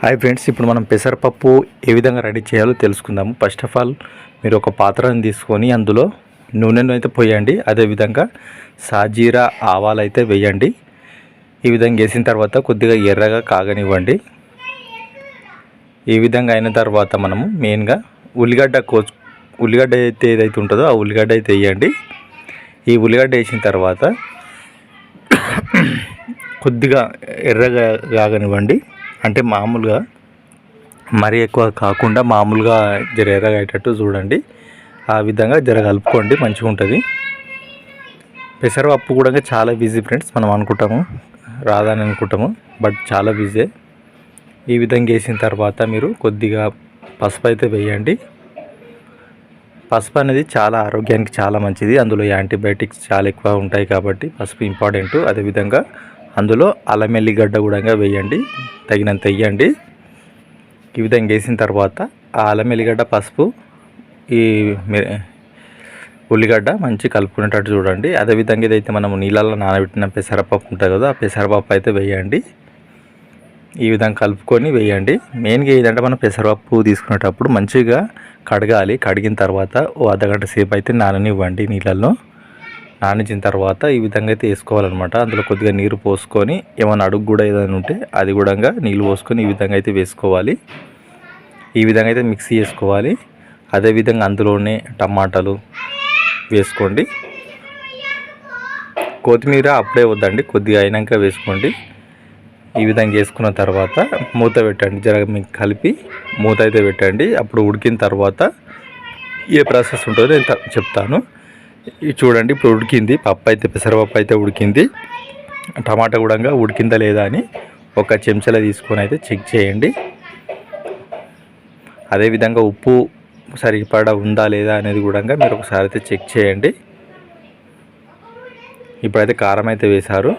Hi friends, ఇప్పుడు మనం పెసరపప్పు ఏ విధంగా రెడీ చేయాలో తెలుసుకుందాము. ఫస్ట్ ఆఫ్ ఆల్ మీరు ఒక పాత్రను తీసుకొని అందులో నూనెను అయితే పోయండి. అదేవిధంగా సాజీరా ఆవాలు అయితే వేయండి. ఈ విధంగా వేసిన తర్వాత కొద్దిగా ఎర్రగా కాగనివ్వండి. ఈ విధంగా అయిన తర్వాత మనము మెయిన్గా ఉల్లిగడ్డ అయితే ఏదైతే ఉంటుందో ఆ ఉల్లిగడ్డ అయితే వేయండి. ఈ ఉల్లిగడ్డ వేసిన తర్వాత కొద్దిగా ఎర్రగా కాగనివ్వండి. అంటే మామూలుగా మరీ ఎక్కువ కాకుండా మామూలుగా జర ఎర్రగా అయ్యేటట్టు చూడండి. ఆ విధంగా జర కలుపుకోండి, మంచిగా ఉంటుంది. పెసరపప్పు కూడా చాలా బిజీ ఫ్రెండ్స్, మనం అనుకుంటాము రాదని అనుకుంటాము, బట్ చాలా బిజీ. ఈ విధంగా వేసిన తర్వాత మీరు కొద్దిగా పసుపు అయితే వేయండి. పసుపు అనేది చాలా ఆరోగ్యానికి చాలా మంచిది. అందులో యాంటీబయాటిక్స్ చాలా ఎక్కువ ఉంటాయి కాబట్టి పసుపు ఇంపార్టెంట్. అదేవిధంగా అందులో అల్లం ఎల్లిగడ్డ కూడా వేయండి, తగినంత వేయండి. ఈ విధంగా వేసిన తర్వాత ఆ అల్లం ఎల్లిగడ్డ, పసుపు, ఈ ఉల్లిగడ్డ మంచి కలుపుకునేటట్టు చూడండి. అదేవిధంగా ఇదైతే మనం నీళ్ళల్లో నానబెట్టిన పెసరపప్పు ఉంటుంది కదా, ఆ పెసరపప్పు అయితే వేయండి. ఈ విధంగా కలుపుకొని వేయండి. మెయిన్గా ఏదంటే మనం పెసరపప్పు తీసుకునేటప్పుడు మంచిగా కడగాలి. కడిగిన తర్వాత ఓ అర్ధగంట సేపు అయితే నాననివ్వండి నీళ్ళల్లో. నానించిన తర్వాత ఈ విధంగా అయితే వేసుకోవాలన్నమాట. అందులో కొద్దిగా నీరు పోసుకొని ఏమైనా అడుగు కూడా ఏదైనా ఉంటే అది కూడా నీళ్ళు పోసుకొని ఈ విధంగా అయితే వేసుకోవాలి. ఈ విధంగా అయితే మిక్సీ చేసుకోవాలి. అదేవిధంగా అందులోనే టమాటాలు వేసుకోండి. కొత్తిమీర అప్పుడే వద్దండి, కొద్దిగా అయినాక వేసుకోండి. ఈ విధంగా వేసుకున్న తర్వాత మూత పెట్టండి. జర మీకు కలిపి మూత అయితే పెట్టండి. అప్పుడు ఉడికిన తర్వాత ఏ ప్రాసెస్ ఉంటుందో నేను చెప్తాను. ఇది చూడండి, ఇప్పుడు ఉడికింది పప్పు అయితే, పెసరపప్పు అయితే ఉడికింది. టమాటా కూడా ఉడికిందా లేదా అని ఒక చెంచాలో తీసుకొని అయితే చెక్ చేయండి. అదేవిధంగా ఉప్పు సరిపడా ఉందా లేదా అనేది కూడా మీరు ఒకసారి అయితే చెక్ చేయండి. ఇప్పుడైతే కారం అయితే వేశారు.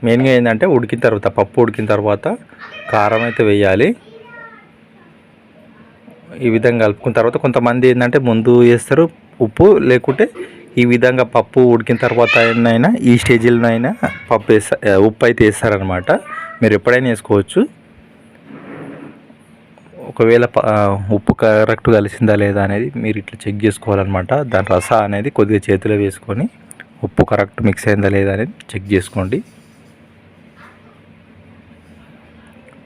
మెయిన్గా ఏంటంటే ఉడికిన తర్వాత, పప్పు ఉడికిన తర్వాత కారం అయితే వేయాలి. ఈ విధంగా కలుపుకున్న తర్వాత కొంతమంది ఏంటంటే ముందు వేస్తారు ఉప్పు, లేకుంటే ఈ విధంగా పప్పు ఉడికిన తర్వాత అయినా ఈ స్టేజ్లోనైనా ఉప్పు అయితే వేస్తారనమాట. మీరు ఎప్పుడైనా వేసుకోవచ్చు. ఒకవేళ ఉప్పు కరెక్ట్ కలిసిందా లేదా అనేది మీరు ఇట్లా చెక్ చేసుకోవాలన్నమాట. దాని రసా అనేది కొద్దిగా చేతిలో వేసుకొని ఉప్పు కరెక్ట్ మిక్స్ అయిందా లేదా అనేది చెక్ చేసుకోండి.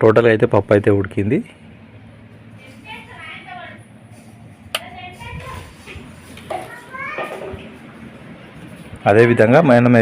టోటల్గా అయితే పప్పు అయితే ఉడికింది. అదేవిధంగా మనం